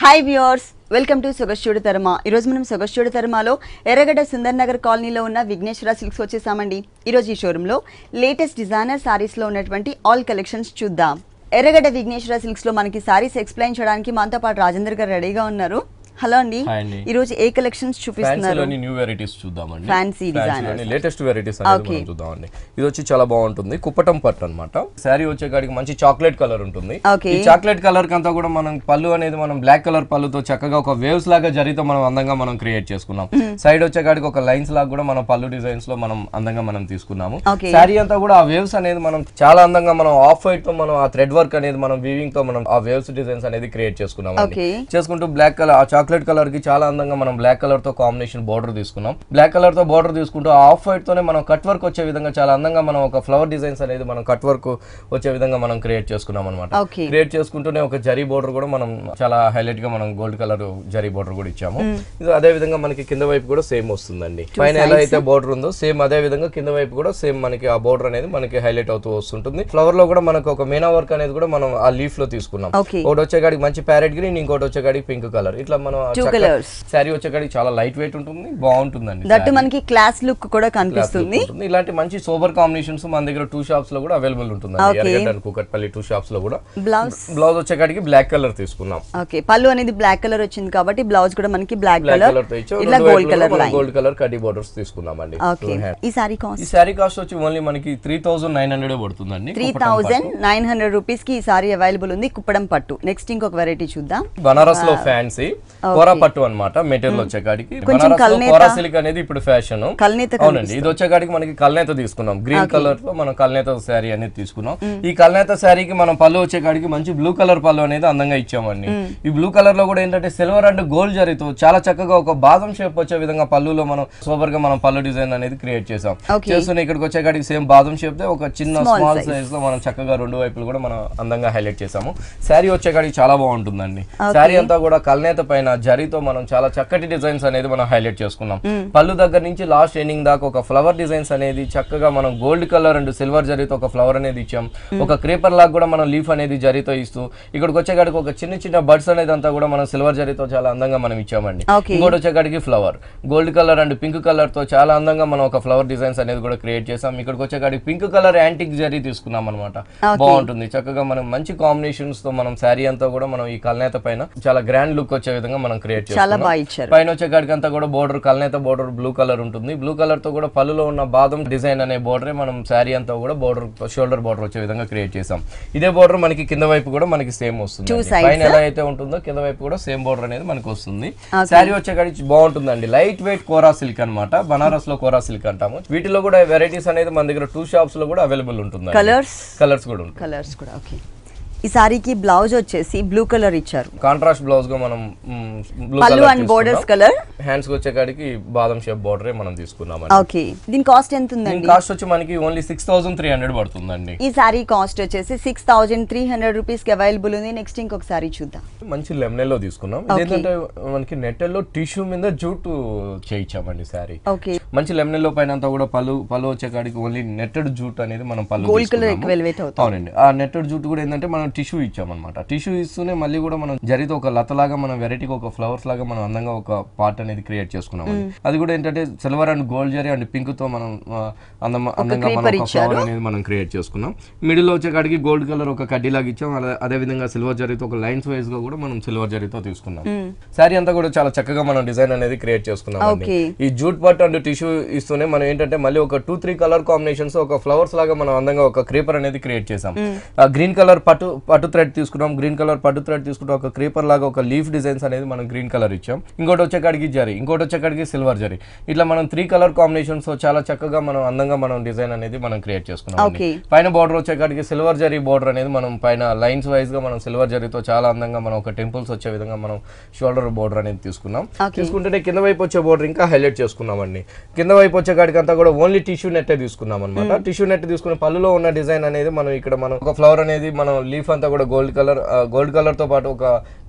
Hi viewers, welcome to Sogaschudu Tarama. ఈరోజు మనం సొగస్చూడు తరమలో ఎర్రగడ్డ సుందర్ నగర్ కాలనీలో ఉన్న విఘ్నేశ్వర సిల్క్స్ వచ్చేసామండి. ఈరోజు ఈ షోరూంలో లేటెస్ట్ డిజైనర్ సారీస్లో ఉన్నటువంటి ఆల్ కలెక్షన్స్ చూద్దాం. ఎర్రగడ్డ విఘ్నేశ్వర సిల్క్స్లో మనకి సారీస్ ఎక్స్ప్లెయిన్ చేయడానికి మనతో పాటు రాజేందర్ గారు రెడీగా ఉన్నారు. హలో అండి, ఈ రోజు ఏ కలెక్షన్స్ చూపిస్తున్నారు? న్యూ వెరైటీస్ చూద్దామండి. ఫ్యాన్సీ డిజైనర్స్, లేటెస్ట్ వెరైటీస్ అనేది మనం చూద్దామండి. ఇది వచ్చి చాలా బాగుంటుంది, కుప్పటం పట్టు అన్నమాట. శారీ వచ్చేకాడికి మంచి చాక్లెట్ కలర్ ఉంటుంది. ఈ చాక్లెట్ కలర్ కంతా కూడా మనం పళ్ళు అనేది మనం బ్లాక్ కలర్ పళ్ళుతో చక్కగా ఒక వేవ్స్ లాగా జరితో మనం అందంగా మనం క్రియేట్ చేసుకున్నాం. సైడ్ వచ్చేకాడికి ఒక లైన్స్ లాగా కూడా మనం పళ్ళు డిజైన్స్ లో మనం అందంగా మనం తీసుకున్నాము. శారీ అంతా కూడా ఆ వేవ్స్ అనేది మనం చాలా అందంగా మనం ఆఫ్ వైట్ తో మనం ఆ థ్రెడ్ వర్క్ అనేది మనం వీవింగ్ తో మనం ఆ వేవ్స్ డిజైన్స్ అనేది క్రియేట్ చేసుకున్నాం. చేసుకుంటూ బ్లాక్ కలర్ చాక్లెట్ కలర్ కి చాలా అందంగా మనం బ్లాక్ కలర్ తో కాంబినేషన్ బోర్డర్ తీసుకున్నాం. బ్లాక్ కలర్ తో బోర్డర్ తీసుకుంటూ ఆఫ్ వైట్ తోనే మనం కట్ వర్క్ వచ్చే విధంగా చాలా అందంగా మనం ఒక ఫ్లవర్ డిజైన్స్ అనేది మనం కట్ వర్క్ వచ్చే విధంగా మనం క్రియేట్ చేసుకున్నాం అనమాట. క్రియేట్ చేసుకుంటూనే ఒక జరీ బోర్డర్ కూడా మనం చాలా హైలైట్ గా మనం గోల్డ్ కలర్ జరీ బోర్డర్ కూడా ఇచ్చాము. ఇది అదే విధంగా మనకి కింద వైపు కూడా సేమ్ వస్తుందండి. పైన ఎలా అయితే బోర్డర్ ఉందో సేమ్ అదే విధంగా కింద వైపు కూడా సేమ్ మనకి ఆ బోర్డర్ అనేది మనకి హైలైట్ అవుతూ వస్తుంటుంది. ఫ్లవర్ లో కూడా మనకు ఒక మీనా వర్క్ అనేది కూడా మనం ఆ లీఫ్ లో తీసుకున్నాం. ఒకటి వచ్చేకాడికి మంచి ప్యారెట్ గ్రీన్, ఇంకోటి వచ్చేకాడికి పింక్ కలర్. ఇట్లా మనం శారీ వచ్చేకాడికి చాలా లైట్ వెయిట్ ఉంటుంది, బాగుంటుందండి. దట్ మనకి క్లాస్ లుక్ కూడా కనిపిస్తుంది. ఇలాంటి మంచి సోబర్ కాంబినేషన్స్ మన దగ్గర 2 షాప్స్ లో కూడా అవైలబుల్ ఉంటుంది. ఎర్రగడ్డ అండ్ కూకట్పల్లి 2 షాప్స్ లో కూడా. బ్లౌజ్ వచ్చేకాడికి బ్లాక్ కలర్ తీసుకున్నాం. ఓకే, పళ్ళు అనేది బ్లాక్ కలర్ వచ్చింది కాబట్టి బ్లౌజ్ కూడా మనకి బ్లాక్ కలర్ తో ఇచ్చాం. ఇలా గోల్డ్ కలర్ కడ్డీ బోర్డర్స్ తీసుకున్నామండి. ఈ సారీ కాస్ట్ వచ్చి ఓన్లీ మనకి 3900 పడుతుందండి. 3900 రూపీస్ కి ఈ సారీ అవైలబుల్ ఉంది, కుప్పడం పట్టు. నెక్స్ట్ ఇంకొక వెరైటీ చూద్దాం. బనారస్ లో ఫ్యాన్సీ కోరా పట్టు అన్నమాట. మెటీరియల్ వచ్చేకాడికి కోరా సిల్క్ అనేది ఇప్పుడు ఫ్యాషన్. అవునండి, ఇది వచ్చేకాడికి మనకి కల్నేత తీసుకున్నాం. గ్రీన్ కలర్ లో మనం కల్నేత శారీ అనేది తీసుకున్నాం. ఈ కల్నేత శారీకి మనం పళ్ళు వచ్చేకాడికి మంచి బ్లూ కలర్ పళ్ళు అనేది అందంగా ఇచ్చామండి. ఈ బ్లూ కలర్ లో కూడా ఏంటంటే సిల్వర్ అండ్ గోల్డ్ జరీతో చాలా చక్కగా ఒక బాదం షేప్ వచ్చే విధంగా పళ్ళులో మనం సూపర్ గా మనం పళ్ళు డిజైన్ అనేది క్రియేట్ చేసాం. చేస్తున్న ఇక్కడికి వచ్చేకాడికి సేమ్ బాదం షేప్ తో ఒక చిన్న స్మాల్ సైజ్ లో మనం చక్కగా 2 వైపులు కూడా మనం అందంగా హైలైట్ చేసాము. శారీ వచ్చేకాడికి చాలా బాగుంటుందండి. శారీ అంతా కూడా కల్నేత పైన జరీతో మనం చాలా చక్కటి డిజైన్స్ అనేది మనం హైలైట్ చేసుకున్నాం. పళ్ళు దగ్గర నుంచి లాస్ట్ ఎండింగ్ దాకా ఒక ఫ్లవర్ డిజైన్స్ అనేది చక్కగా మనం గోల్డ్ కలర్ అండ్ సిల్వర్ జరీతో ఒక ఫ్లవర్ అనేది ఇచ్చాం. ఒక క్రీపర్ లాగా కూడా మనం లీఫ్ అనేది జరీతో ఇస్తూ ఇక్కడికి వచ్చేకాడికి ఒక చిన్న చిన్న బర్డ్స్ అనేది అంతా కూడా మనం సిల్వర్ జరీతో చాలా అందంగా మనం ఇచ్చామండి. ఇంకోటి వచ్చేకాడికి flower gold colour and pink colour తో చాలా అందంగా మనం ఒక ఫ్లవర్ డిజైన్స్ అనేది కూడా క్రియేట్ చేసాం. ఇక్కడికి వచ్చేకాడికి పింక్ కలర్ యాంటిక్ జరీ తీసుకున్నాం అనమాట. బాగుంటుంది చక్కగా మనం మంచి కాంబినేషన్స్ తో మనం శారీ అంతా కూడా మనం ఈ కల్నేత పైన చాలా గ్రాండ్ లుక్ వచ్చే విధంగా మనం క్రియేట్ చేస్తాం. పైన వచ్చేకాడికి అంతా కూడా బోర్డర్ కల్నేత బోర్డర్ బ్లూ కలర్ ఉంటుంది. బ్లూ కలర్ తో కూడా పళ్ళులో ఉన్న బాదం డిజైన్ అనే బోర్డర్ మనం శారీ అంతా కూడా బోర్డర్ షోల్డర్ బోర్డర్ వచ్చే విధంగా క్రియేట్ చేసాం. ఇదే బోర్డర్ మనకి కింద వైపు కూడా మనకి సేమ్ వస్తుంది. పైన ఎలా అయితే ఉంటుందో కింద వైపు కూడా సేమ్ బోర్డర్ అనేది మనకి వస్తుంది. శారీ వచ్చేకాడికి బాగుంటుందండి. లైట్ వెయిట్ కోరా సిల్క్ అనమాట. బనారస్ లో కోరా సిల్క్ అంటాము. వీటిలో కూడా వెరైటీస్ అనేది మన దగ్గర 2 షాప్స్ లో కూడా అవైలబుల్ ఉంటుంది. కలర్స్ కూడా ఉంటాయి. ఈ సారీకి బ్లౌజ్ వచ్చేసి బ్లూ కలర్ ఇచ్చారు. కాంట్రాస్ట్ బ్లౌజ్ గా మనం పళ్ళు అండ్ బోర్డర్స్ కలర్. హ్యాండ్స్ కి వచ్చేకాడికి బాదం షేప్ బోర్డర్ మనం తీసుకున్నాం. ఓకే, దీని కాస్ట్ ఎంత ఉందండి? కాస్ట్ వచ్చి మనకి ఓన్లీ 6300 పడుతుందండి. ఈ సారీ కాస్ట్ వచ్చేసి 6300 రూపీస్ కి అవైలబుల్ ఉంది. నెక్స్ట్ ఇంకొక సారీ చూద్దాం. మంచి లెమనెల్లో తీసుకున్నాం. ఏంటంటే మనకి నెట్టెల్లో టిష్యూ మీద జూట్ చేయించామండి సారీ. మంచి లెమనెల్లో పైన అంతా కూడా పళ్ళు వచ్చేకాడికి ఓన్లీ నెట్టెడ్ జూట్ అనేది మనం పళ్ళు గోల్డ్ కలర్ ఎక్కువ ఎలివేట్ అవుతుంది. అవునండి, ఆ నెట్టెడ్ జూట్ కూడా ఏంటంటే మనం టిష్యూ ఇచ్చామన్నమాట. టిష్యూ ఇస్తూనే మళ్ళీ కూడా మనం జరితో ఒక లతలాగా మనం వెరైటీగా ఒక ఫ్లవర్స్ లాగా మనం అందంగా ఒక పార్ట్ అనేది క్రియేట్ చేసుకున్నాం. అది కూడా ఏంటంటే silver and gold zari and pink తో మనం అందంగా మనం ఒక ఫ్లవర్ అనేది మనం క్రియేట్ చేసుకున్నాం. మిడిల్ వచ్చేకాడికి గోల్డ్ కలర్ ఒక కడ్డీ లాగా ఇచ్చాం. అదే విధంగా సిల్వర్ జరీతో ఒక లైన్స్ వైజ్ గా కూడా మనం సిల్వర్ జరీతో తీసుకున్నాం. శారీ అంతా కూడా చాలా చక్కగా మనం డిజైన్ అనేది క్రియేట్ చేసుకున్నాం. ఈ జూట్ పట్ అండ్ టిష్యూ ఇస్తూనే మనం ఏంటంటే మళ్ళీ ఒక 2-3 కలర్ కాంబినేషన్స్ ఒక ఫ్లవర్స్ లాగా మనం అందంగా ఒక క్రీపర్ అనేది క్రియేట్ చేసాం. గ్రీన్ కలర్ పట్టు థ్రెడ్ తీసుకున్నాం. గ్రీన్ కలర్ పట్టు థ్రెడ్ తీసుకుంటే ఒక క్రీపర్ లాగా ఒక లీఫ్ డిజైన్స్ అనేది మనం గ్రీన్ కలర్ ఇచ్చాం. ఇంకోటి వచ్చేకాడికి జరీ, ఇంకోటి వచ్చేకాడికి సిల్వర్ జరీ. ఇట్లా మనం 3 కలర్ కాంబినేషన్స్ చాలా చక్కగా మనం అందంగా మనం డిజైన్ అనేది మనం క్రియేట్ చేసుకున్నాం. పైన బోర్డర్ వచ్చేకాడికి సిల్వర్ జరీ బోర్డర్ అనేది మనం పైన లైన్స్ వైజ్ గా మనం సిల్వర్ జరీతో చాలా అందంగా మనం ఒక టెంపుల్స్ వచ్చే విధంగా మనం షోల్డర్ బోర్డర్ అనేది తీసుకున్నాం. తీసుకుంటే కింద వైపు వచ్చే బోర్డర్ ఇంకా హైలైట్ చేసుకున్నామండి. కింద వైపు వచ్చేకాడికి అంతా కూడా ఓన్లీ టిష్యూ నెట్ తీసుకున్నాం అనమాట. టిష్యూ నెట్ తీసుకున్న పళ్ళులో ఉన్న డిజైన్ అనేది మనం ఇక్కడ మనం ఒక ఫ్లవర్ అనేది మనం లీఫ్ లీఫ్ అంతా కూడా గోల్డ్ కలర్ తో పాటు ఒక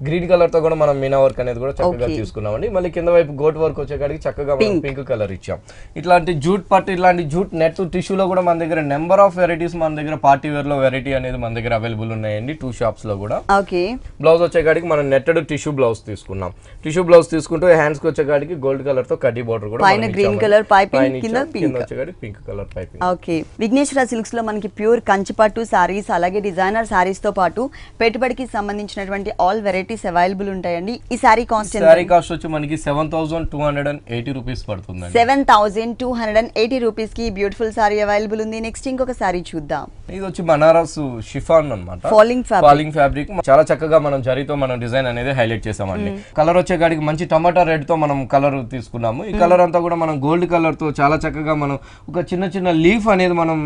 గ్రీన్ కలర్ తో కూడా మనం మీనా వర్క్ అనేది కూడా చక్కగా తీసుకున్నామండి. మళ్ళీ కింద వైపు గోట్ వర్క్ వచ్చేకాడికి చక్కగా మనం పింక్ కలర్ ఇచ్చాం. ఇట్లాంటి జూట్ పట్టు, ఇట్లాంటి జూట్ నెట్ టిష్యూలో కూడా మన దగ్గర నెంబర్ ఆఫ్ వెరైటీస్ మన దగ్గర పార్టీ వేర్ లో వెరైటీ అనేది మన దగ్గర అవైలబుల్ ఉన్నాయండి 2 షాప్స్ లో కూడా. బ్లౌజ్ వచ్చేకాడికి మనం నెట్టెడ్ టిష్యూ బ్లౌజ్ తీసుకున్నాం. టిష్యూ బ్లౌజ్ తీసుకుంటూ హ్యాండ్స్ కి వచ్చేకాడికి గోల్డ్ కలర్ తో కడ్డీ బోర్డర్ కూడా గ్రీన్ కలర్ పైపింగ్, కింద pink colour piping. Okay, Vighneshwara silks లో మనకి ప్యూర్ కంచిపట్టు సారీస్, అలాగే డిజైనర్ సారీస్ తో పాటు పెట్టుబడికి సంబంధించినటువంటి ఆల్ వెరైటీస్ అవైలబుల్ ఉంటాయండి. ఈ సారీ కాస్ట్ వచ్చి మనకి 7280 రూపీస్ పడుతుంది. 7280 రూపీస్ కి బ్యూటిఫుల్ సారీ అవైలబుల్ ఉంది. నెక్స్ట్ ఇంకొక సారీ చూద్దాం. ఇది వచ్చి బనారస్ షిఫాన్ అన్నమాట, ఫాలింగ్ ఫ్యాబ్రిక్. చాలా చక్కగా మనం జరీతో మనం డిజైన్ అనేది హైలైట్ చేసామండి. కలర్ వచ్చేకాడికి మంచి టమాటా రెడ్ తో మనం కలర్ తీసుకున్నాము. ఈ కలర్ అంతా కూడా మనం గోల్డ్ కలర్ తో చాలా చక్కగా మనం ఒక చిన్న లీఫ్ అనేది మనం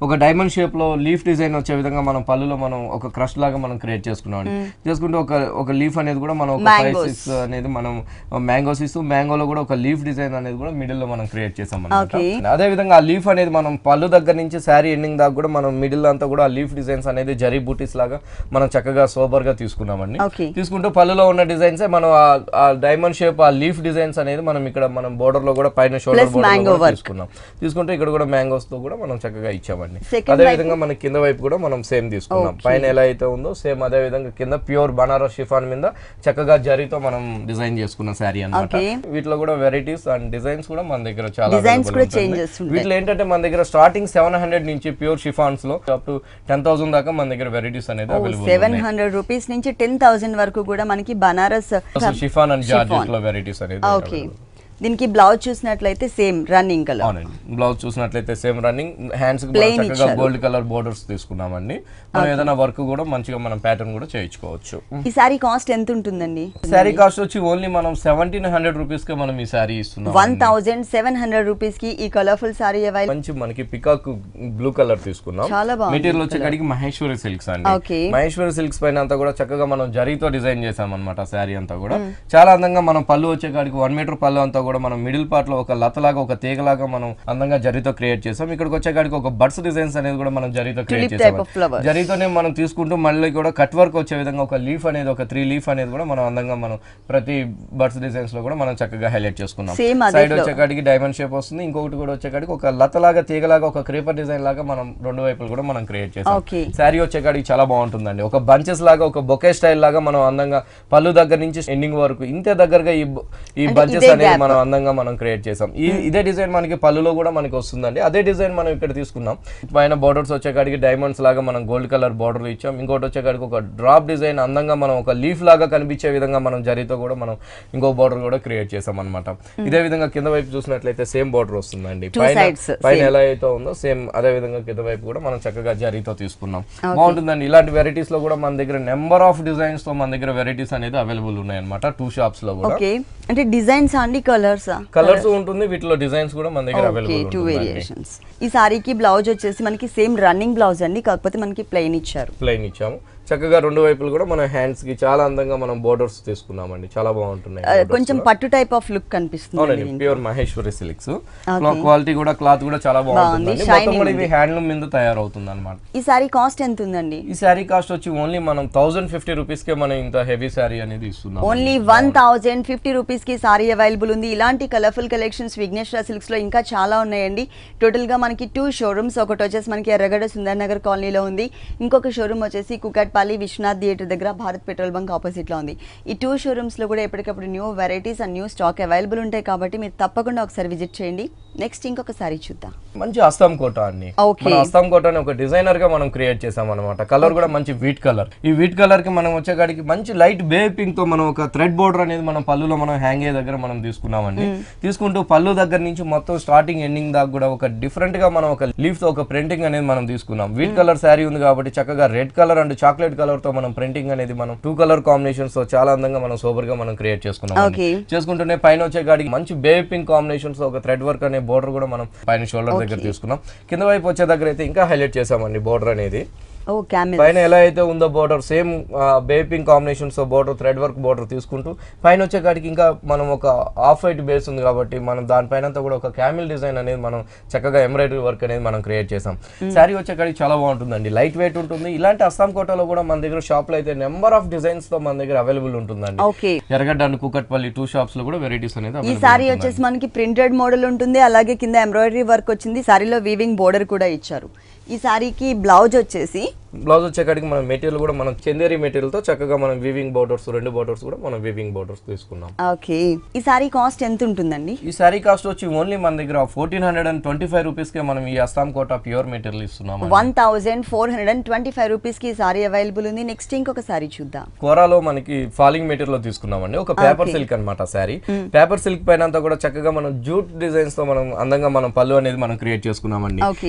ఒక డైమండ్ షేప్ లో లీఫ్ డిజైన్ వచ్చే విధంగా మనం పళ్ళులో మనం ఒక క్రష్ లాగా మనం క్రియేట్ చేసుకున్నాం. చేసుకుంటే ఒక లీఫ్ అనేది కూడా మనం ఒక 5-6 అనేది మనం మ్యాంగోస్ ఇస్తూ మ్యాంగోలో కూడా ఒక లీఫ్ డిజైన్ అనేది కూడా మిడిల్ లో మనం క్రియేట్ చేసాం అన్నమాట. అదే విధంగా ఆ లీఫ్ అనేది మనం పళ్ళు దగ్గర నుంచి శారీ ఎండింగ్ దాకా కూడా మనం మిడిల్ అంతా కూడా ఆ లీఫ్ డిజైన్స్ అనేది జరీ బూటీస్ లాగా మనం చక్కగా సోబర్ గా తీసుకున్నామండి. తీసుకుంటూ పళ్ళులో ఉన్న డిజైన్స్ మనం ఆ డైమండ్ షేప్ ఆ లీఫ్ డిజైన్స్ అనేది మనం ఇక్కడ మనం బోర్డర్ లో కూడా పైన షోల్డర్ బోర్డర్ తీసుకున్నాం. తీసుకుంటే ఇక్కడ కూడా మ్యాంగోస్ తో కూడా మనం చక్కగా ఇచ్చామండి. అదే విధంగా మన కింద వైపు కూడా మనం సేమ్ తీసుకున్నాం. పైన ఎలా అయితే ఉందో సేమ్ అదే విధంగా కింద ప్యూర్ బనారస్ షిఫాన్ మీద చక్కగా జరీతో మనం డిజైన్ చేసుకున్న శారీ అన్నమాట. వీటిలో కూడా వెరైటీస్ అండ్ డిజైన్స్ కూడా మన దగ్గర చాలా వీటిలో ఏంటంటే మన దగ్గర స్టార్టింగ్ 700 నుంచి ప్యూర్ షిఫాన్స్ లో అప్ టు 10,000 దాకా మన దగ్గర వెరైటీస్ అనేది అవైలబుల్ 700 రూపీస్ నుంచి 10,000 వరకు కూడా మనకి బనారస్ షిఫాన్ అండ్ జార్జెట్ లో వెరైటీస్ అనేది. దీనికి బ్లౌజ్ చూసినట్లయితే సేమ్ రన్నింగ్ కలర్. అవునండి, బ్లౌజ్ చూసినట్లయితే సేమ్ రన్నింగ్. హ్యాండ్స్ చక్కగా గోల్డ్ కలర్ బోర్డర్స్ తీసుకున్నామండి. మనం ఏదైనా వర్క్ కూడా మంచిగా మనం ప్యాటర్న్ కూడా చేయించుకోవచ్చు. ఈ సారీ కాస్ట్ ఎంత ఉంటుందండి? సారీ కాస్ట్ వచ్చి ఓన్లీ మనం 1700 రూపీస్ కి మనం ఈ సారీ ఇస్తున్నాం. 1700 రూపీస్ కి ఈ కలర్ఫుల్ సారీ అవైలబుల్. మంచి మనకి పికాక్ బ్లూ కలర్ తీసుకున్నాం. మెటీరియల్ వచ్చేకాడికి మహేశ్వరి సిల్క్స్ అండి. మహేశ్వరి సిల్క్స్ పైన అంతా కూడా చక్కగా మనం జరీతో డిజైన్ చేసాం అన్నమాట. సారీ అంతా కూడా చాలా అందంగా మనం పళ్ళు వచ్చేకాడికి 1 మీటర్ పళ్ళు అంతా కూడా మనం మిడిల్ పార్ట్ లో ఒక లతలాగా ఒక తీగలాగా మనం అందంగా జరీతో క్రియేట్ చేసాం. ఇక్కడికి వచ్చేకాడికి ఒక బర్డ్స్ డిజైన్స్ అనేది కూడా మనం జరీతో క్రియేట్ చేసాం. జరీతోనే మనం తీసుకుంటూ మళ్ళీ కూడా కట్ వర్క్ వచ్చే విధంగా ఒక లీఫ్ అనేది ఒక 3 లీఫ్ అనేది కూడా మనం అందంగా మనం ప్రతి బర్డ్స్ డిజైన్స్ లో కూడా మనం చక్కగా హైలైట్ చేసుకున్నాం. సైడ్ వచ్చేకాడికి డైమండ్ షేప్ వస్తుంది. ఇంకొకటి కూడా వచ్చేకాడికి ఒక లతలాగా తీగలాగా ఒక క్రీపర్ డిజైన్ లాగా మనం 2 వైపులు కూడా మనం క్రియేట్ చేసాం. శారీ వచ్చేకాడికి చాలా బాగుంటుందండి. ఒక బంచెస్ లాగా ఒక బొకే స్టైల్ లాగా మనం అందంగా పళ్ళు దగ్గర నుంచి ఎండింగ్ వరకు ఇంతే దగ్గరగా ఈ బంచెస్ అనేది మనం అందంగా మనం క్రియేట్ చేసాం. ఇదే డిజైన్ మనకి పళ్ళులో కూడా మనకి వస్తుందండి. అదే డిజైన్ మనం ఇక్కడ తీసుకున్నాం. పైన బోర్డర్స్ వచ్చేకాడికి డైమండ్స్ లాగా మనం గోల్డ్ కలర్ బోర్డర్ ఇచ్చాం. ఇంకోటి వచ్చేకాడికి ఒక డ్రాప్ డిజైన్ అందంగా మనం ఒక లీఫ్ లాగా కనిపించే విధంగా మనం జరీతో కూడా మనం ఇంకో బోర్డర్ కూడా క్రియేట్ చేసాం అనమాట. ఇదే విధంగా కింద వైపు చూసినట్లయితే సేమ్ బోర్డర్ వస్తుందండి. పైన ఎలా అయితే ఉందో సేమ్ అదే విధంగా కింద వైపు కూడా మనం చక్కగా జరీతో తీసుకున్నాం. బాగుంటుందండి. ఇలాంటి వెరైటీస్ లో కూడా మన దగ్గర నెంబర్ ఆఫ్ డిజైన్స్ తో మన దగ్గర వెరైటీస్ అనేది అవైలబుల్ ఉన్నాయి అనమాట 2 షాప్స్ లో కూడా. అంటే డిజైన్స్ అండి కలర్స్ ఉంటుంది. వీటిలో డిజైన్స్ కూడా మన దగ్గర అవైలబుల్ 2 వేరియేషన్స్. ఈ సారీకి బ్లౌజ్ వచ్చేసి మనకి సేమ్ రన్నింగ్ బ్లౌజ్ అండి, కాకపోతే మనకి ప్లెయిన్ ఇచ్చాము. చక్కగా 2 వైపులు కూడా మన హ్యాండ్స్ కి చాలా అందంగా మనం బోర్డర్స్ తీసుకున్నామండి. చాలా బాగుంటున్నాయి. కొంచెం పట్టు టైప్ ఆఫ్ లుక్ కనిపిస్తుంది. Pure Maheshwari silks. క్వాలిటీ కూడా క్లాత్ కూడా చాలా బాగుంటుంది. మొత్తం కూడా ఇది హ్యాండ్లూమ్ మీద తయారవుతుంది అన్నమాట. ఈ సారీ కాస్ట్ ఎంత ఉందండి? ఈ సారీ కాస్ట్ వచ్చి ఓన్లీ మనం 1050 రూపీస్ కే మనం ఇంత హెవీ సారీ అనేది ఇస్తున్నాం. ఓన్లీ 1050 రూపీస్ కి సారీ అవైలబుల్ ఉంది. ఇలాంటి కలర్ఫుల్ కలెక్షన్స్ విఘ్నేశ్వర సిల్క్స్ లో ఇంకా చాలా ఉన్నాయండి. టోటల్ గా మనకి 2 షోరూమ్స్. ఒకటి వచ్చేసి మనకి ఎర్రగడ్డ సుందర్ నగర్ కాలనీలో ఉంది. ఇంకొక షోరూమ్ వచ్చేసి కుకట్పల్లి విశ్వనాథ్ థియేటర్ దగ్గర భారత్ పెట్రోల్ బంక్ ఆపోజిట్ లో ఉంది. ఈ 2 షోరూమ్స్ లో కూడా ఎప్పటికప్పుడు new varieties and new stock available ఉంటాయి కాబట్టి మీరు తప్పకుండా ఒకసారి విజిట్ చేయండి. నెక్స్ట్ ఇంకొక సారీ చూద్దాం. మంచి అస్సాం కోట అండి. మన అస్సాం కోటని ఒక డిజైనర్ గా మనం క్రియేట్ చేసాం అనమాట. కలర్ కూడా మంచి వీట్ కలర్. ఈ వీట్ కలర్ కి మనం వచ్చేకాడికి మంచి లైట్ బేబీ పింక్ తో మనం ఒక థ్రెడ్ బోర్డర్ అనేది మనం పళ్ళులో మనం హ్యాంగ్ అయ్యే దగ్గర మనం తీసుకున్నామండి. తీసుకుంటూ పళ్ళు దగ్గర నుంచి మొత్తం స్టార్టింగ్ ఎండింగ్ దాకా కూడా ఒక డిఫరెంట్ గా మనం ఒక లీఫ్ తో ఒక ప్రింటింగ్ అనేది మనం తీసుకున్నాం. వీట్ కలర్ శారీ ఉంది కాబట్టి చక్కగా red colour and chocolate colour తో మనం ప్రింటింగ్ అనేది మనం 2 కలర్ కాంబినేషన్స్ తో చాలా అందంగా మనం సూపర్ గా మనం క్రియేట్ చేసుకున్నాం. చేసుకుంటూనే పైన వచ్చేకాడికి మంచి బేబీ పింక్ కాంబినేషన్స్ ఒక థ్రెడ్ వర్క్ అనే బోర్డర్ కూడా మనం పైన షోల్డర్ దగ్గర తీసుకున్నాం. కింద వైపు వచ్చే దగ్గర అయితే ఇంకా హైలైట్ చేసామండి బోర్డర్ అనేది. పైన ఎలా అయితే ఉందో బోర్డర్ సేమ్ బేపింగ్ combinations border thread work border తీసుకుంటూ పైన వచ్చేకాడికి ఇంకా మనం ఒక ఆఫ్ వైట్ బేస్ ఉంది కాబట్టి మనం దానిపైన కూడా ఒక క్యామిల్ డిజైన్ అనేది మనం చక్కగా ఎంబ్రాయిడరీ వర్క్ అనేది మనం క్రియేట్ చేసాం. శారీ వచ్చేకాడికి చాలా బాగుంటుందండి, లైట్ వెయిట్ ఉంటుంది. ఇలాంటి అస్సాం కోటాలో కూడా మన దగ్గర షాప్ లో అయితే నెంబర్ ఆఫ్ డిజైన్స్ తో మన దగ్గర అవైలబుల్ ఉంటుందండి. ఎర్రగడ్డ అండ్ కూకట్పల్లి 2 షాప్స్ లో కూడా వెరైటీస్ అనేది. ఈ సారీ వచ్చేసి మనకి ప్రింటెడ్ మోడల్ ఉంటుంది, అలాగే కింద ఎంబ్రాయిడరీ వర్క్ వచ్చింది, సారీలో వీవింగ్ బోర్డర్ కూడా ఇచ్చారు. ఈ సారీకి బ్లౌజ్ వచ్చేకాడికి మనం మెటీరియల్ కూడా మనం చందేరి మెటీరియల్ తో చక్కగా మనం వీవింగ్ బోర్డర్స్ 2 బోర్డర్స్ కూడా మనం వీవింగ్ బోర్డర్స్ తీసుకున్నాం. ఓకే, ఈ సారీ కాస్ట్ ఎంత ఉంటుందండి? ఈ సారీ కాస్ట్ వచ్చి ఓన్లీ మన దగ్గర 1425 రూపీస్ కే మనం ఈ అస్సాం కోటా ప్యూర్ మెటీరియల్ ఇస్తున్నాం. 1425 రూపీస్ కి సారీ అవైలబుల్ ఉంది. నెక్స్ట్ ఇంకొక సారీ చూద్దాం. కోరాలో మనకి ఫాలింగ్ మెటీరియల్ లో తీసుకున్నామండి, ఒక పేపర్ సిల్క్ అన్నమాట సారీ. పేపర్ సిల్క్ పైన అంతా కూడా చక్కగా మనం జూట్ డిజైన్స్ తో మనం అందంగా మనం పళ్ళు అనేది మనం క్రియేట్ చేసుకున్నామండి.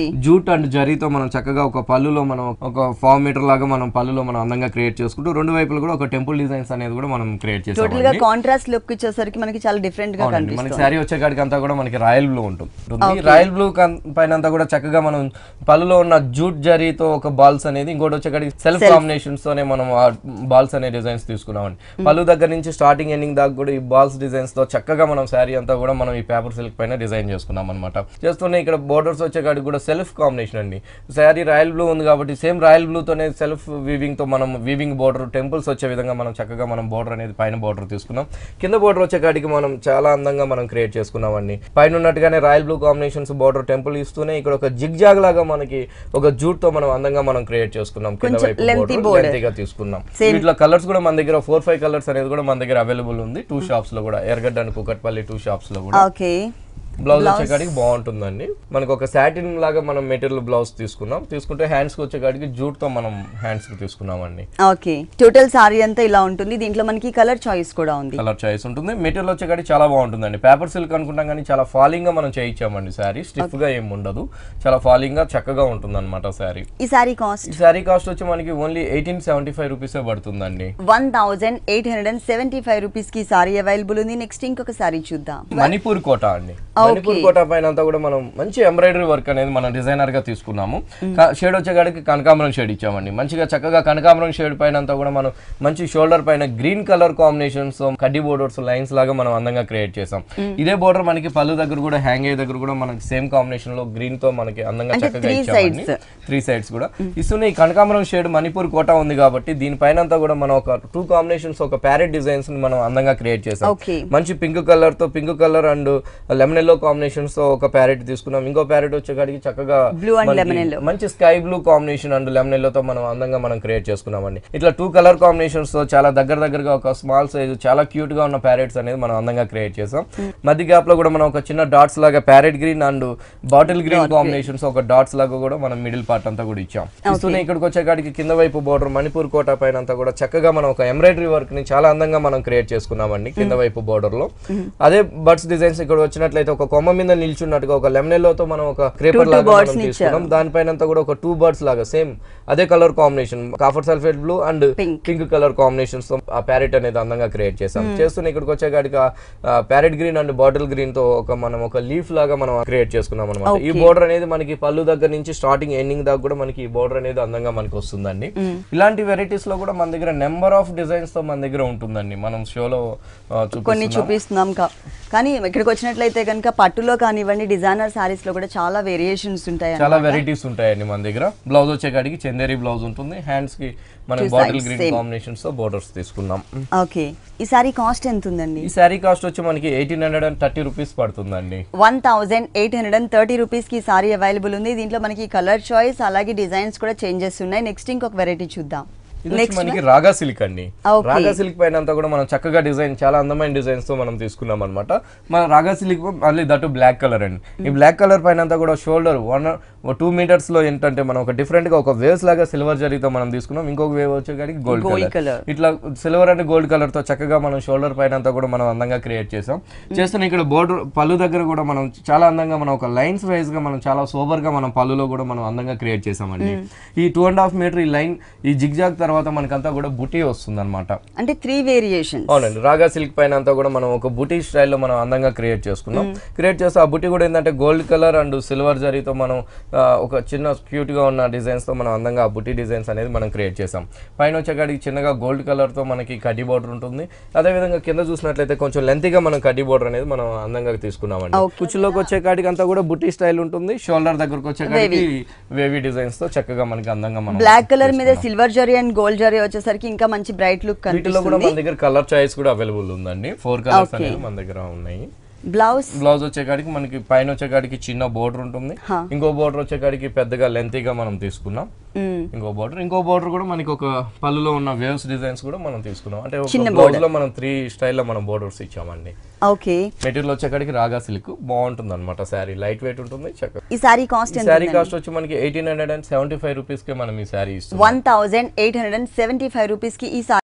జూట్ అండ్ జరీతో మనం చక్కగా ఒక పళ్ళులో మనం ఒక 4 మీటర్ లాగా మనం పళ్ళులో మనం అందంగా క్రియేట్ చేసుకుంటూ 2 వైపులు కూడా ఒక టెంపుల్ డిజైన్స్ అనేది కూడా మనం క్రియేట్ చేసాం. టోటల్ గా కాంట్రాస్ట్ లుక్ ఇచ్చేసరికి మనకి చాలా డిఫరెంట్ గా కనిపిస్తుంది. మనకి సారీ వచ్చేకాడికి అంతా కూడా మనకి రాయల్ బ్లూ ఉంటుంది. రాయల్ బ్లూ పైన అంతా కూడా చక్కగా మనం పళ్ళులో ఉన్న జూట్ జరీతో ఒక బాల్స్ అనేది, ఇంకోటి వచ్చేకాడికి సెల్ఫ్ కాంబినేషన్స్ తోనే మనం బాల్స్ అనే డిజైన్స్ తీసుకున్నామండి. పళ్ళు దగ్గర నుంచి స్టార్టింగ్ ఎండింగ్ దాకా కూడా ఈ బాల్స్ డిజైన్స్ తో చక్కగా మనం సారీ అంతా కూడా మనం ఈ పేపర్ సిల్క్ పైన డిజైన్ చేసుకున్నాం అనమాట. చేస్తూనే ఇక్కడ బోర్డర్స్ వచ్చేకాడికి కూడా సెల్ఫ్ కాంబినేషన్ అండి. సారీ రాయల్ బ్లూ ఉంది కాబట్టి సేమ్ రాయల్ బ్లూ తోనే సెల్ఫ్ వీవింగ్ తో మనం వీవింగ్ బోర్డర్ టెంపుల్స్ వచ్చే విధంగా మనం చక్కగా మనం బోర్డర్ అనేది పైన బోర్డర్ తీసుకున్నాం. కింద బోర్డర్ వచ్చేకాడికి మనం చాలా అందంగా మనం క్రియేట్ చేసుకున్నామండి. పైన ఉన్నట్టుగానే royal blue combinations border temple ఇస్తూనే ఇక్కడ ఒక జిగ్ జాగ్ లాగా మనకి ఒక జూట్ తో మనం అందంగా మనం క్రియేట్ చేసుకున్నాం. కింద వైపు బోర్డర్ తీసుకున్నాం. వీటిలో కలర్స్ కూడా మన దగ్గర 4-5 కలర్స్ అనేది కూడా మన దగ్గర అవైలబుల్ ఉంది 2 షాప్స్ లో కూడా, ఎర్రగడ్డ అండ్ కూకట్పల్లి 2 షాప్స్ లో కూడా. బ్లౌజ్ వచ్చేకాడికి బాగుంటుందండి. మనకు ఒక సాటిన్ లాగా మనం మెటీరియల్ బ్లౌజ్ తీసుకుంటే హ్యాండ్స్ కి వచ్చేకాడికి జూట్ తో మనం హ్యాండ్స్ కి తీసుకున్నామండి. ఓకే, టోటల్ సారీ అంతా ఇలా ఉంటుంది. దీంట్లో మనకి కలర్ చాయిస్ కూడా ఉంది. కలర్ చాయిస్ ఉంటుంది. మెటీరియల్ వచ్చేకాడికి చాలా బాగుంటుందండి. పేపర్ సిల్క్ అనుకుంటాం కానీ చాలా ఫాలింగ్ గా మనం చేయించామండి. సారీ స్టిఫ్ గా ఏం ఉండదు, చాలా ఫాలింగ్ గా చక్కగా ఉంటుంది అనమాట సారీ. ఈ సారీ కాస్ట్ వచ్చి మనకి ఓన్లీ 1875 రూపీసే పడుతుందండి. 1875 రూపీస్ కి సారీ అవైలబుల్ ఉంది. నెక్స్ట్ ఇంకొక సారీ చూద్దాం. మణిపూర్ కోటా అండి. మణిపూర్ కోటా పైన అంతా కూడా మనం మంచి ఎంబ్రాయిడరీ వర్క్ అనేది మనం డిజైనర్ గా తీసుకున్నాము. షేడ్ వచ్చేకాడికి కనకాంబరం షేడ్ ఇచ్చామండి. మంచిగా చక్కగా కనకాంబరం షేడ్ పైన అంతా కూడా మనం మంచి షోల్డర్ పైన గ్రీన్ కలర్ కాంబినేషన్స్ కడ్డీ బోర్డర్స్ లైన్స్ లాగా మనం అందంగా క్రియేట్ చేసాం. ఇదే బోర్డర్ మనకి పళ్ళు దగ్గర కూడా హ్యాంగ్ అయ్యే దగ్గర కూడా మనకి సేమ్ కాంబినేషన్ లో గ్రీన్ తో మనకి అందంగా చక్కగా ఇచ్చామండి. 3 సైడ్స్ కూడా ఇస్తున్న ఈ కనకాంబరం షేడ్ మణిపూర్ కోటా ఉంది కాబట్టి దీనిపైన అంతా కూడా మనం ఒక 2 కాంబినేషన్స్ ఒక ప్యారెట్ డిజైన్స్ మనం అందంగా క్రియేట్ చేసాం. మంచి pink colour and lemon yellow combinations తో ఒక ప్యారెట్ తీసుకున్నాం. ఇంకో ప్యారెట్ వచ్చేకాడికి చక్కగా మంచి sky blue combination and lemon yellow తో మనం అందంగా మనం క్రియేట్ చేసుకున్నామండి. ఇట్లా 2 కలర్ కాంబినేషన్స్ తో చాలా దగ్గరగా ఒక స్మాల్ సైజ్ చాలా క్యూట్ గా ఉన్న ప్యారెట్స్ అనేది మనం అందంగా క్రియేట్ చేసాం. మధ్య గ్యాప్ లో కూడా మనం ఒక చిన్న డాట్స్ లాగా parrot green and bottle green combinations ఒక డాట్స్ లాగా కూడా మనం మిడిల్ పార్ట్ అంతా కూడా ఇచ్చాం. ఇస్తూనే ఇక్కడికి వచ్చేకాడికి కింద వైపు బోర్డర్ మణిపూర్ కోటా పైన అంతా కూడా చక్కగా మనం ఒక ఎంబ్రాయిడరీ వర్క్ ని చాలా అందంగా మనం క్రియేట్ చేసుకున్నామండి. కింద వైపు బోర్డర్ లో అదే బర్డ్స్ డిజైన్స్ ఇక్కడ వచ్చినట్లయితే ఒక కొమ్మ మీద నిల్చున్నట్టుగా ఒక లెమన్ ఎల్లోతో మనం ఒక క్రేపర్ లాగా మనం తీసుకున్నాం. దానిపైన అంతా కూడా ఒక 2 బర్డ్స్ లాగా సేమ్ అదే colour combination copper sulphate blue and pink colour combinations తో ఆ ప్యారెట్ అనేది అందంగా క్రియేట్ చేసాం. చేస్తున్న ఇక్కడికి వచ్చేకాడికి parrot green and bottle green తో మనం ఒక లీఫ్ లాగా మనం క్రియేట్ చేసుకున్నాం అనమాట. ఈ బోర్డర్ అనేది మనకి పళ్ళు దగ్గర నుంచి స్టార్టింగ్ ఎండింగ్ దాకా కూడా మనకి ఈ బోర్డర్ అనేది అందంగా మనకి వస్తుందండి. ఇలాంటి వెరైటీస్ లో కూడా మన దగ్గర నెంబర్ ఆఫ్ డిజైన్స్ తో మన దగ్గర ఉంటుందండి. మనం షోలో కొన్ని చూపిస్తున్నాం కానీ ఇక్కడికి వచ్చినట్లయితే కనుక పట్టులో కానివ్వండి డిజైనర్ సారీస్ లో కూడా చాలా వేరియేషన్స్ ఉంటాయి, చాలా వెరైటీస్ ఉంటాయండి మన దగ్గర. బ్లౌజ్ వచ్చేకాడికి చందేరి బ్లౌజ్ ఉంటుంది. హ్యాండ్స్ కి మనం బాటిల్ గ్రీన్ కాంబినేషన్స్ తో బోర్డర్స్ తీసుకున్నాం. ఓకే, ఈ సారీ కాస్ట్ ఎంత ఉందండి? ఈ సారీ కాస్ట్ వచ్చి మనకి 1830 రూపీస్ పడుతుందండి. 1830 రూపీస్ కి సారీ అవైలబుల్ ఉంది. దీంట్లో మనకి కలర్ చాయిస్ అలాగే డిజైన్స్ కూడా చేంజెస్ ఉన్నాయి. నెక్స్ట్ ఇంకొక వెరైటీ చూద్దాం. మనకి రాగా సిల్క్ అండి. రాగా సిల్క్ పైన అంతా కూడా మనం చక్కగా డిజైన్ చాలా అందమైన డిజైన్స్ తో మనం తీసుకున్నాం అనమాట. మన రాగా సిల్క్ మళ్ళీ దట్టు బ్లాక్ కలర్ అండి. ఈ బ్లాక్ కలర్ పైన అంతా కూడా షోల్డర్ 2 మీటర్స్ లో ఏంటంటే మనం ఒక డిఫరెంట్ గా ఒక వేవ్స్ లాగా సిల్వర్ జరీతో మనం తీసుకున్నాం. ఇంకొక వేవ్ వచ్చేకాడికి గోల్డ్ కలర్. ఇట్లా సిల్వర్ అండ్ గోల్డ్ కలర్ తో చక్కగా మనం షోల్డర్ పైన అంతా కూడా మనం అందంగా క్రియేట్ చేసాం. చేస్తున్న ఇక్కడ బోర్డర్ పళ్ళు దగ్గర కూడా మనం చాలా అందంగా మనం ఒక లైన్స్ వైజ్ గా మనం చాలా సోబర్ గా మనం పళ్ళులో కూడా మనం అందంగా క్రియేట్ చేసామండి. ఈ 2.5 మీటర్ ఈ లైన్ ఈ జిగ్ జాగ్ తర్వాత తర్వాత మనకంతా కూడా బుటీ వస్తుంది అనమాట. అంటే 3 వేరియేషన్స్. అవునండి, రాగా సిల్క్ పైన అంతా కూడా మనం ఒక బుటీ స్టైల్లో మనం అందంగా క్రియేట్ చేసుకున్నాం. క్రియేట్ చేస్తే ఆ బుటీ కూడా ఏంటంటే గోల్డ్ కలర్ అండ్ సిల్వర్ జరీతో మనం ఒక చిన్న క్యూట్ గా ఉన్న డిజైన్స్ తో మనం అందంగా ఆ బుటీ డిజైన్స్ అనేది మనం క్రియేట్ చేసాం. పైన వచ్చేకాడికి చిన్నగా గోల్డ్ కలర్ తో మనకి కడ్డీ బోర్డర్ ఉంటుంది. అదే విధంగా కింద చూసినట్లయితే కొంచెం లెంతీగా మనం కడ్డీ బోర్డర్ అనేది మనం అందంగా తీసుకున్నామండి. కుచ్చులోకి వచ్చేకాడికి అంతా కూడా బుటీ స్టైల్ ఉంటుంది. షోల్డర్ దగ్గరకు వచ్చేకాడికి వేవీ డిజైన్స్ తో చక్కగా మనకి అందంగా మనం బ్లాక్ కలర్ మీద silver zari and gold zari వచ్చేసరికి ఇంకా మంచి బ్రైట్ లుక్ కనిపిస్తుంది. వీటిలో కూడా మన దగ్గర కలర్ చాయిస్ కూడా అవైలబుల్ ఉందండి. 4 కలర్స్ అనేది మన దగ్గర ఉన్నాయి. బ్లౌజ్ వచ్చేకాడికి మనకి పైన వచ్చేకాడికి చిన్న బోర్డర్ ఉంటుంది. ఇంకో బోర్డర్ వచ్చేకాడికి పెద్దగా లెంతీగా మనం తీసుకున్నాం. ఇంకో బోర్డర్ కూడా మనకి ఒక పళ్ళులో ఉన్న వేవ్స్ డిజైన్స్ కూడా మనం తీసుకున్నాం. అంటే ఒక బ్లౌజ్ లో మనం 3 స్టైల్ లో మనం బోర్డర్స్ ఇచ్చామండి. ఓకే, మెటీరియల్ వచ్చేకాడికి రాగా సిల్క్ బాగుంటుంది అనమాట. శారీ లైట్ వెయిట్ ఉంటుంది. ఈ శారీ కాస్ట్ వచ్చి మనకి 1875 రూపీస్ కి మనం ఈ శారీ ఇస్తాం. 1875 రూపీస్ కి ఈ శారీ.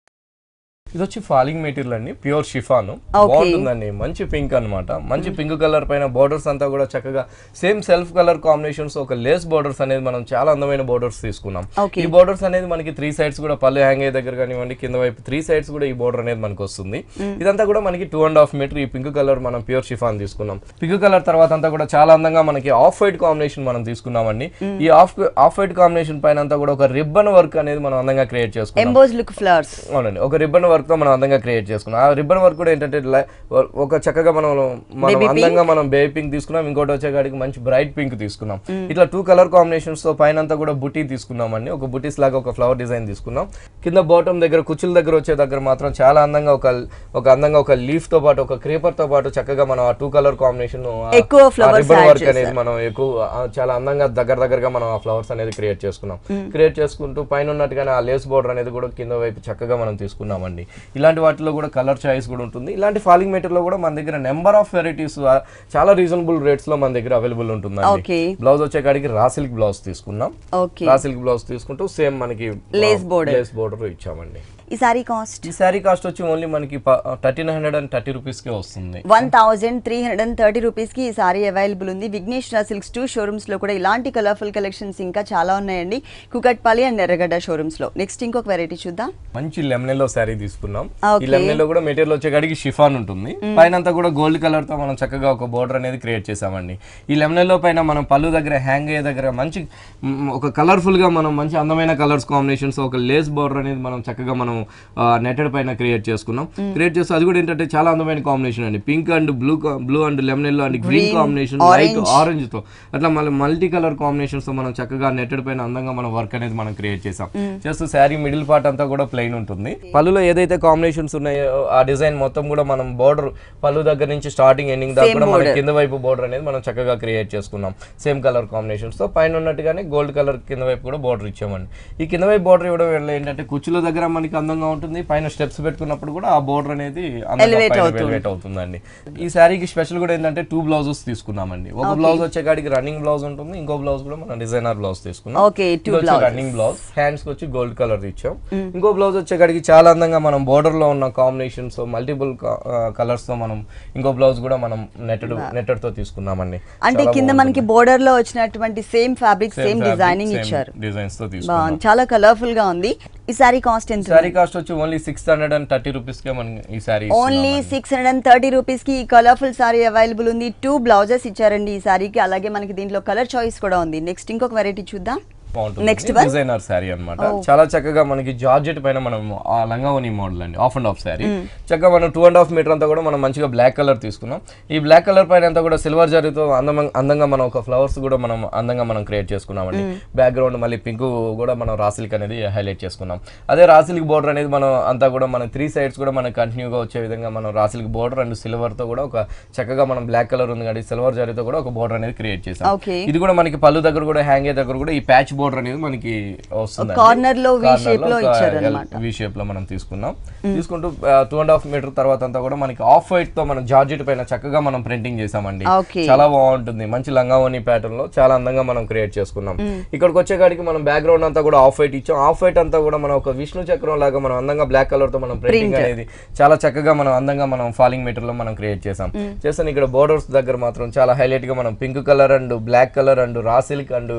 ఇది వచ్చి ఫాలింగ్ మెటీరియల్ అండి, ప్యూర్ షిఫాన్ బాగుంటుందండి. మంచి పింక్ అనమాట. మంచి పింక్ కలర్ పైన బోర్డర్స్ అంతా కూడా చక్కగా సేమ్ సెల్ఫ్ కలర్ కాంబినేషన్స్, ఒక లేస్ బోర్డర్స్ అనేది మనం చాలా అందమైన బోర్డర్స్ తీసుకున్నాం. ఈ బోర్డర్స్ అనేది మనకి 3 సైడ్స్ కూడా పళ్ళు హ్యాంగ్ అయ్యే దగ్గర కానివ్వండి, కింద వైపు 3 సైడ్స్ కూడా ఈ బోర్డర్ అనేది మనకు వస్తుంది. ఇదంతా కూడా మనకి 2.5 మీటర్ ఈ పింక్ కలర్ మనం ప్యూర్ షిఫాన్ తీసుకున్నాం. పింక్ కలర్ తర్వాత అంతా కూడా చాలా అందంగా మనకి ఆఫ్ వైట్ కాంబినేషన్ మనం తీసుకున్నామండి. ఈ ఆఫ్ వైట్ కాంబినేషన్ పైన అంతా కూడా ఒక రిబ్బన్ వర్క్ అనేది మనం అందంగా క్రియేట్ చేసుకున్నాం. అవునండి, ఒక రిబ్బన్ వర్క్ తో మనం అందంగా క్రియేట్ చేసుకున్నాం. ఆ రిబ్బన్ వర్క్ కూడా ఏంటంటే ఒక చక్కగా మనం అందంగా మనం బేబీ పింక్ తీసుకున్నాం. ఇంకోటి వచ్చేకాడికి మంచి బ్రైట్ పింక్ తీసుకున్నాం. ఇట్లా 2 కలర్ కాంబినేషన్స్ తో పైన అంతా కూడా బుటీ తీసుకున్నామండి. ఒక బుటీస్ లాగా ఒక ఫ్లవర్ డిజైన్ తీసుకున్నాం. కింద బాటమ్ దగ్గర కుచ్చుల దగ్గర వచ్చే దగ్గర మాత్రం చాలా అందంగా ఒక లీఫ్ తో పాటు ఒక క్రీపర్ తో పాటు చక్కగా మనం ఆ 2 కలర్ కాంబినేషన్ రిబ్బన్ వర్క్ అనేది మనం చాలా అందంగా దగ్గరగా మనం ఆ ఫ్లవర్స్ అనేది క్రియేట్ చేసుకున్నాం. క్రియేట్ చేసుకుంటూ పైన ఉన్నట్టుగానే ఆ లేస్ బోర్డర్ అనేది కూడా కింద వైపు చక్కగా మనం తీసుకున్నామండి. ఇలాంటి వాటిలో కూడా కలర్ చాయిస్ కూడా ఉంటుంది. ఇలాంటి ఫాలింగ్ మెటీరియల్ లో కూడా మన దగ్గర నెంబర్ ఆఫ్ వెరైటీస్ చాలా రీజనబుల్ రేట్స్ లో మన దగ్గర అవైలబుల్ ఉంటుందండి. బ్లౌజ్ వచ్చేకాడికి రా సిల్క్ బ్లౌజ్ తీసుకున్నాం. రా సిల్క్ బ్లౌజ్ తీసుకుంటూ సేమ్ మనకి లేస్ బోర్డర్ ఇచ్చామండి. ఈ సారీ కాస్ట్ వచ్చి ఓన్లీ మనకి 1330 రూపీస్ కే వస్తుంది. 1330 రూపీస్ కి ఈ సారీ అవైలబుల్ ఉంది. విఘ్నేశ్వర సిల్క్స్ 2 షోరూమ్స్ లో కూడా ఇలాంటి కలర్ఫుల్ కలెక్షన్స్ ఇంకా చాలా ఉన్నాయండి. కుకట్పల్లి అండ్ ఎర్రగడ్డ షోరూమ్స్ లో. నెక్స్ట్ ఇంకొక వెరైటీ చూద్దాం. మంచి లెమనెల్లో సారీ తీసుకున్నాం. ఈ లెమనెల్లో కూడా మెటీరియల్ వచ్చేకాడికి షిఫాన్ ఉంటుంది. పైన అంతా కూడా గోల్డ్ కలర్ తో మనం చక్కగా ఒక బోర్డర్ అనేది క్రియేట్ చేసామండి. ఈ లెమనెల్లో పైన మనం పళ్ళు దగ్గర హ్యాంగ్ అయ్యే దగ్గర మంచి ఒక కలర్ఫుల్ గా మనం మంచి అందమైన కలర్స్ కాంబినేషన్స్ ఒక లేస్ బోర్డర్ అనేది మనం చక్కగా మనం నెటెడ్ పైన క్రియేట్ చేసుకున్నాం. క్రియేట్ చేస్తే అది కూడా ఏంటంటే చాలా అందమైన కాంబినేషన్ అండి. Pink and blue and lemon yellow and green combination, light orange తో అట్లా మల్టీ కలర్ కాంబినేషన్స్ తో మనం చక్కగా నెటెడ్ పైన అందంగా మన వర్క్ అనేది మనం క్రియేట్ చేసాం. చేస్తూ శారీ మిడిల్ పార్ట్ అంతా కూడా ప్లెయిన్ ఉంటుంది. పళ్ళులో ఏదైతే కాంబినేషన్స్ ఉన్నాయో ఆ డిజైన్ మొత్తం కూడా మనం బోర్డర్ పళ్ళు దగ్గర నుంచి స్టార్టింగ్ ఎండింగ్ దాకా కూడా మన కింద వైపు బోర్డర్ అనేది మనం చక్కగా క్రియేట్ చేసుకున్నాం. సేమ్ కలర్ కాంబినేషన్స్ తో పైన ఉన్నట్టుగానే గోల్డ్ కలర్ కింద వైపు కూడా బోర్డర్ ఇచ్చామండి. ఈ కింద వైపు బోర్డర్ ఇవ్వడం వల్ల ఏంటంటే కుచ్చుల దగ్గర మనకి అందంగా ఉంటుంది. పైన స్టెప్స్ పెట్టుకున్నప్పుడు కూడా ఆ బోర్డర్ అనేది ఎలివేట్ అవుతుందండి. ఈ శారీకి స్పెషల్ కూడా ఏంటంటే 2 బ్లౌజెస్ తీసుకున్నామండి. ఒక బ్లౌజ్ వచ్చేకాడికి రన్నింగ్ బ్లౌజ్ ఉంటుంది. ఇంకో బ్లౌజ్ కూడా మనం డిజైనర్ బ్లౌజ్ తీసుకున్నాం. రన్నింగ్ బ్లౌజ్ హ్యాండ్స్ కి వచ్చి గోల్డ్ కలర్ ఇచ్చాం. ఇంకో బ్లౌజ్ వచ్చేకాడికి చాలా అందంగా మనం బోర్డర్ లో ఉన్న కాంబినేషన్స్ మల్టిపుల్ కలర్స్ తో మనం ఇంకో బ్లౌజ్ కూడా మనం నెట్టెడ్ తో తీసుకున్నామండి. అంటే కింద మనకి బోర్డర్ లో వచ్చినటువంటి సేమ్ ఫ్యాబ్రిక్ సేమ్ డిజైనింగ్ ఇచ్చారు. డిజైన్స్ తో తీసుకున్నాం. చాలా కలర్ఫుల్ గా ఉంది. ఈ సారీ కాస్ట్ ఎంత? సారీ కాస్ట్ వచ్చి ఓన్లీ 630 రూపీస్ కే మనం ఈ సారీ ఓన్లీ 630 రూపీస్ కి ఈ కలర్ఫుల్ సారీ అవైలబుల్ ఉంది. 2 బ్లౌజెస్ ఇచ్చారండి ఈ సారీకి. అలాగే మనకి దీంట్లో కలర్ చాయిస్ కూడా ఉంది. నెక్స్ట్ ఇంకొక వెరైటీ చూద్దాం. నెక్స్ట్ డిజైనర్ శారీ అన్నమాట. చాలా చక్కగా మనకి జార్జెట్ పైన మనం ఆ లంగావోని మోడల్ అండి, ఆఫ్ అండ్ ఆఫ్ శారీ. చక్కగా మనం 2.5 మీటర్ అంతా కూడా మనం మంచిగా బ్లాక్ కలర్ తీసుకున్నాం. ఈ బ్లాక్ కలర్ పైన అంతా కూడా సిల్వర్ జరీతో అందంగా మనం ఒక ఫ్లవర్స్ కూడా మనం అందంగా మనం క్రియేట్ చేసుకున్నామండి. బ్యాక్గ్రౌండ్ మళ్ళీ పింక్ కూడా మనం రాసిల్క్ అనేది హైలైట్ చేసుకున్నాం. అదే రాసిల్క్ బోర్డర్ అనేది మనం అంతా కూడా మన 3 సైడ్స్ కూడా మనకి కంటిన్యూగా వచ్చే విధంగా మనం రాసిల్క్ బోర్డర్ అండ్ సిల్వర్ తో కూడా ఒక చక్కగా మనం బ్లాక్ కలర్ ఉంది కానీ సిల్వర్ జరీతో కూడా ఒక బోర్డర్ అనేది క్రియేట్ చేసాం. ఇది కూడా మనకి పళ్ళు దగ్గర కూడా హ్యాంగ్ అయ్యే దగ్గర కూడా ఈ ప్యాచ్ బోర్డర్ అనేది మనకి వస్తుంది. కార్నర్ లో వి షేప్ లో ఇచ్చారు అన్నమాట. వి షేప్ లో మనం తీసుకున్నాం. తీసుకుంటూ 2.5 మీటర్ తర్వాత అంతా కూడా మనకి ఆఫ్ వైట్ తో మనం జార్జెట్ పైన చక్కగా మనం ప్రింటింగ్ చేసామండి. చాలా బాగుంటుంది. మంచి లంగావోని ప్యాటర్న్ లో చాలా అందంగా మనం క్రియేట్ చేసుకున్నాం. ఇక్కడికి వచ్చేకాడికి మనం బ్యాక్గ్రౌండ్ అంతా కూడా ఆఫ్ వైట్ ఇచ్చాం. ఆఫ్ వైట్ అంతా కూడా మనం ఒక విష్ణు చక్రం లాగా మనం అందంగా బ్లాక్ కలర్ తో మనం ప్రింటింగ్ అనేది చాలా చక్కగా మనం అందంగా మనం ఫాలింగ్ మెటీరియల్ లో మనం క్రియేట్ చేసాం. చేస్తాను ఇక్కడ బోర్డర్స్ దగ్గర మాత్రం చాలా హైలైట్ గా మనం pink colour and black colour and raw silk and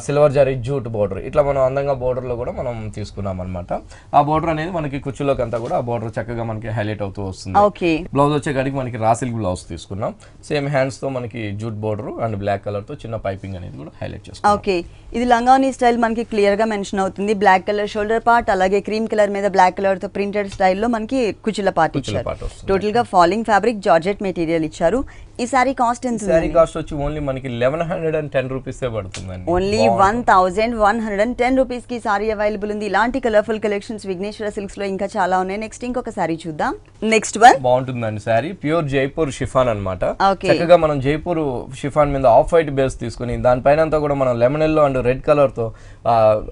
silver zari sari jute border ఇట్లా మనం అందంగా బోర్డర్ లో కూడా మనం తీసుకున్నాం అనమాట. ఆ బోర్డర్ అనేది మనకి కుర్చీలోకి అంతా కూడా ఆ బోర్డర్ చక్కగా మనకి హైలైట్ అవుతూ వస్తుంది. బ్లౌజ్ వచ్చేకాడికి మనకి రా సిల్క్ బ్లౌజ్ తీసుకున్నాం. సేమ్ హ్యాండ్స్ తో మనకి jute border and black colour తో చిన్న పైపింగ్ అనేది కూడా హైలైట్ చేసుకున్నాం. ఓకే, ఇది లంగావని స్టైల్ మనకి క్లియర్ గా మెన్షన్ అవుతుంది. బ్లాక్ కలర్ షోల్డర్ పార్ట్, అలాగే క్రీమ్ కలర్ మీద బ్లాక్ కలర్ తో ప్రింటెడ్ స్టైల్లో మనకి కుచ్చుల పార్ట్ ఇచ్చారు. టోటల్ గా ఫాలింగ్ ఫ్యాబ్రిక్ జార్జెట్ మెటీరియల్ ఇచ్చారు. ఈ సారీ కాస్ట్ ఎంత? సారీ కాస్ట్ వచ్చి ఓన్లీ మనకి 1110 రూపీస్ పడుతుందండి. ఓన్లీ 1110 రూపీస్ కి సారీ అవైలబుల్ ఉంది. ఇలాంటి కలర్ఫుల్ కలెక్షన్స్ విఘ్నేశ్వర సిల్క్స్ లో ఇంకా చాలా ఉన్నాయి. నెక్స్ట్ ఇంకొక సారీ చూద్దాం. నెక్స్ట్ వన్ బాగుంటుందండి సారీ, ప్యూర్ జైపూర్ షిఫాన్ అన్నమాట. చక్కగా మనం జైపూర్ షిఫాన్ మీద ఆఫ్ వైట్ బేస్ తీసుకుని దానిపైన అంతా కూడా మనం lemon yellow and red colour తో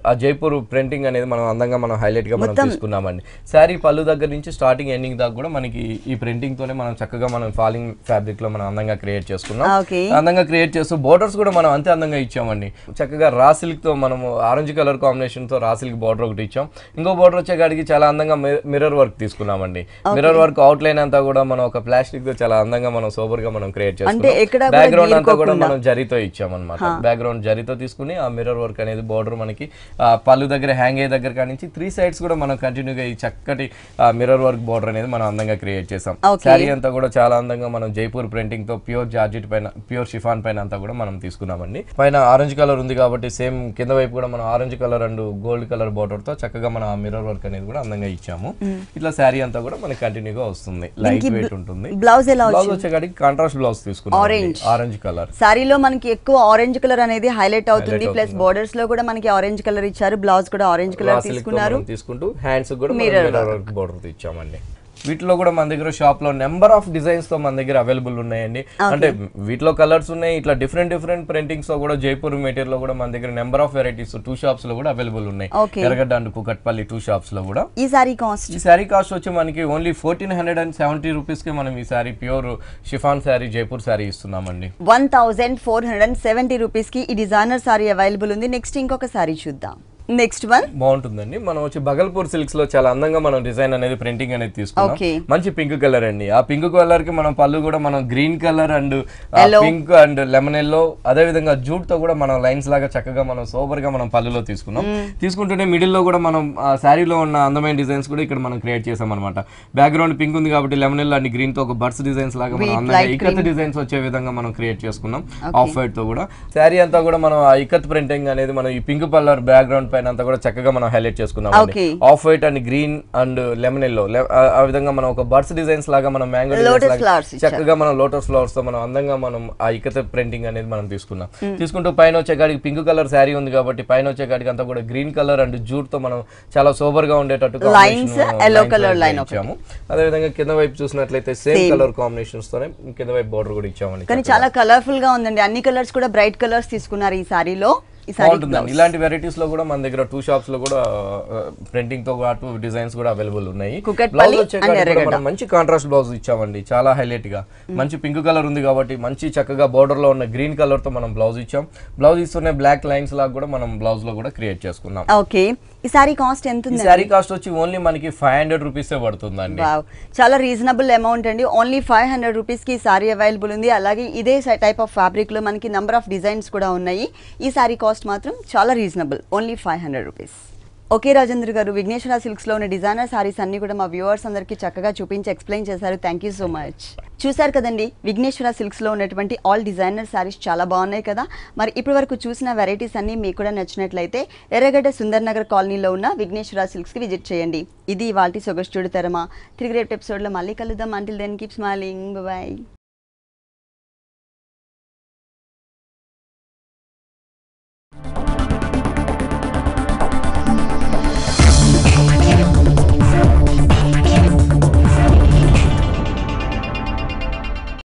ఆ జైపూర్ ప్రింటింగ్ అనేది మనం అందంగా మనం హైలైట్ గా మనం తీసుకున్నామండి. సారీ పళ్ళు దగ్గర నుంచి స్టార్టింగ్ ఎండింగ్ దాకా కూడా మనకి ఈ ప్రింటింగ్ తోనే మనం చక్కగా మనం ఫాలింగ్ ఫ్యాబ్రిక్ లో మనం అందంగా క్రియేట్ చేసుకున్నాం. అందంగా క్రియేట్ చేస్తూ బోర్డర్స్ కూడా మనం అంతే అందంగా ఇచ్చామండి. చక్కగా రా సిల్క్ తో మనము ఆరెంజ్ కలర్ కాంబినేషన్ తో రా సిల్క్ బోర్డర్ ఒకటి ఇచ్చాం. ఇంకో బోర్డర్ వచ్చేకాడికి చాలా అందంగా మిర్రర్ వర్క్ తీసుకున్నామండి. మిర్రర్ వర్క్ అవుట్ లైన్ అంతా కూడా మనం ఒక ప్లాస్టిక్ తో చాలా అందంగా మనం సోబర్ గా మనం క్రియేట్ చేసుకున్నాం. బ్యాక్గ్రౌండ్ అంతా కూడా మనం జరీతో ఇచ్చాం అనమాట. బ్యాక్గ్రౌండ్ జరీతో తీసుకుని ఆ మిర్రర్ వర్క్ అనేది బోర్డర్ మనకి పళ్ళు దగ్గర హ్యాంగ్ అయ్యే దగ్గర కానించి 3 sides కూడా మనం కంటిన్యూగా ఈ చక్కటి మిర్రర్ వర్క్ బోర్డర్ అనేది మనం అందంగా క్రియేట్ చేసాం. శారీ అంతా కూడా చాలా అందంగా మనం జైపూర్ ప్రింటింగ్ తో ప్యూర్ జార్జెట్ పైన ప్యూర్ షిఫాన్ పైన అంతా కూడా మనం తీసుకున్నామండి. పైన ఆరెంజ్ కలర్ ఉంది కాబట్టి సేమ్ కింద వైపు కూడా మనం orange colour and gold colour border తో చక్కగా మనం ఆ మిర్రర్ వర్క్ అనేది కూడా అందంగా ఇచ్చాము. ఇట్లా శారీ అంతా కూడా మనకి కంటిన్యూగా వస్తుంది. లైట్ వెయిట్ ఉంటుంది. బ్లౌజ్ వచ్చేకాడికి కాంట్రాస్ట్ బ్లౌజ్ తీసుకున్నాం. ఆరెంజ్ కలర్ సారీలో మనకి ఎక్కువ ఆరెంజ్ కలర్ అనేది హైలైట్ అవుతుంది. ప్లస్ బోర్డర్స్ లో కూడా మనకి ఆరెంజ్ కలర్ ఇచ్చారు. బ్లౌజ్ కూడా ఆరెంజ్ కలర్ తీసుకున్నారు. తీసుకుంటూ హ్యాండ్స్ కూడా మిర్రర్ వర్క్ బోర్డర్ ఇచ్చామండి. వీటిలో కూడా మన దగ్గర షాప్ లో నెంబర్ ఆఫ్ డిజైన్స్ తో మన దగ్గర అవైలబుల్ ఉన్నాయండి. అంటే వీటిలో కలర్స్ ఉన్నాయి. ఇట్లా డిఫరెంట్ ప్రింటింగ్స్ తో కూడా జైపూర్ మెటీరియల్ లో కూడా మన దగ్గర నెంబర్ ఆఫ్ వెరైటీస్ 2 shops లో కూడా అవైలబుల్ ఉన్నాయి. ఎర్రగడ్డ అండ్ కుకట్పల్లి 2 shops లో కూడా. ఈ సారీ కాస్ట్ వచ్చి మనకి ఓన్లీ 1470 రూపీస్ కి మనం ఈ సారీ ప్యూర్ షిఫాన్ సారీ జైపూర్ సారీ ఇస్తున్నామండి. 1470 రూపీస్ కి ఈ డిజైనర్ సారీ అవైలబుల్ ఉంది. నెక్స్ట్ ఇంకొక సారీ చూద్దాం. నెక్స్ట్ వన్ బాగుంటుందండి. మనం వచ్చి బగల్పూర్ సిల్క్స్ లో చాలా అందంగా మనం డిజైన్ అనేది ప్రింటింగ్ అనేది తీసుకున్నాం. మంచి పింక్ కలర్ అండి. ఆ పింక్ కలర్ కి మనం పళ్ళు కూడా మనం green colour and pink and lemon yellow అదే విధంగా జూట్ తో కూడా మనం లైన్స్ లాగా చక్కగా మనం సోబర్ గా మనం పళ్ళులో తీసుకున్నాం. తీసుకుంటుంటే మిడిల్ లో కూడా మనం శారీలో ఉన్న అందమైన డిజైన్స్ కూడా ఇక్కడ మనం క్రియేట్ చేసాం అనమాట. బ్యాక్గ్రౌండ్ పింక్ ఉంది కాబట్టి లెమన్ ఎల్లో అండ్ గ్రీన్ తో ఒక బర్డ్స్ డిజైన్స్ లాగా మనం అందంగా ఇకత్ డిజైన్స్ వచ్చే విధంగా మనం క్రియేట్ చేసుకున్నాం. ఆఫ్ వైట్ తో కూడా శారీ అంతా కూడా మనం ఆ ఇకత్ ప్రింటింగ్ అనేది మనం ఈ పింక్ కలర్ బ్యాక్గ్రౌండ్ పైన అంతా కూడా చక్కగా మనం హైలైట్ చేసుకున్నాం. Off white and green and lemon yellow ఆ విధంగా మనం ఒక బర్డ్స్ డిజైన్స్ లాగా మనం మ్యాంగో చక్కగా మనం లోటస్ ఫ్లవర్స్ తో మనం అందంగా మనం ఆ ఇకత ప్రింటింగ్ అనేది మనం తీసుకున్నాం. తీసుకుంటూ పైన వచ్చేకాడికి పింక్ కలర్ శారీ ఉంది కాబట్టి పైన వచ్చేకాడికి అంతా కూడా గ్రీన్ కలర్ అండ్ జూట్ తో మనం చాలా సోబర్ గా ఉండేటట్టుగా ఇచ్చాము. అదే విధంగా కింద వైపు చూసినట్లయితే సేమ్ కలర్ కాంబినేషన్స్ తోనే కింద వైపు బోర్డర్ కూడా ఇచ్చామండి. కానీ చాలా కలర్ఫుల్ గా ఉందండి. అన్ని కలర్స్ కూడా బ్రైట్ కలర్స్ తీసుకున్నారు ఈ సారీలో. ఇలాంటి వెరైటీస్ లో కూడా మన దగ్గర 2 shops లో కూడా ప్రింటింగ్ తో పాటు డిజైన్స్ కూడా అవైలబుల్ ఉన్నాయి. బ్లౌజ్ వచ్చేకాడికి మంచి కాంట్రాస్ట్ బ్లౌజ్ ఇచ్చామండి. చాలా హైలైట్ గా మంచి పింక్ కలర్ ఉంది కాబట్టి మంచి చక్కగా బోర్డర్ లో ఉన్న గ్రీన్ కలర్ తో మనం బ్లౌజ్ ఇచ్చాం. బ్లౌజ్ ఇస్తూనే బ్లాక్ లైన్స్ లాగా కూడా మనం బ్లౌజ్ లో కూడా క్రియేట్ చేసుకున్నాం. ఓకే, ఈ సారీ కాస్ట్ ఎంత ఉంది? సారీ కాస్ట్ వచ్చి ఓన్లీ మనకి 500 రూపీస్ పడుతుందండి. చాలా రీజనబుల్ అమౌంట్ అండి. ఓన్లీ 500 రూపీస్ కి సారీ అవైలబుల్ ఉంది. అలాగే ఇదే టైప్ ఆఫ్ ఫ్యాబ్రిక్ లో మనకి నంబర్ ఆఫ్ డిజైన్స్ కూడా ఉన్నాయి. ఈ సారీ కాస్ట్ మాత్రం చాలా reasonable, only 500 rupees. Okay Rajendra గారు, విఘ్నేశ్వర సిల్క్స్ లో ఉన్న డిజైనర్ సారీస్ అన్ని కూడా మా వ్యూవర్స్ అందరికీ చక్కగా చూపించి ఎక్స్ప్లెయిన్ చేశారు. Thank you so much. చూసారు కదండి, విఘ్నేశ్వర సిల్క్స్ లో ఉన్నటువంటి ఆల్ డిజైనర్ సారీస్ చాలా బాగున్నాయి కదా. మరి ఇప్పటి వరకు చూసిన వెరైటీస్ అన్ని మీకు కూడా నచ్చినట్లయితే ఎర్రగడ్డ సుందర్ నగర్ కాలనీలో ఉన్న విఘ్నేశ్వర సిల్క్స్ కి విజిట్ చేయండి. ఇది ఇవాల్టి సొగస్టుడు తరమా. తిరిగి రేపు ఎపిసోడ్ లో మళ్ళీ కలుద్దాం. Until then keep smiling. By.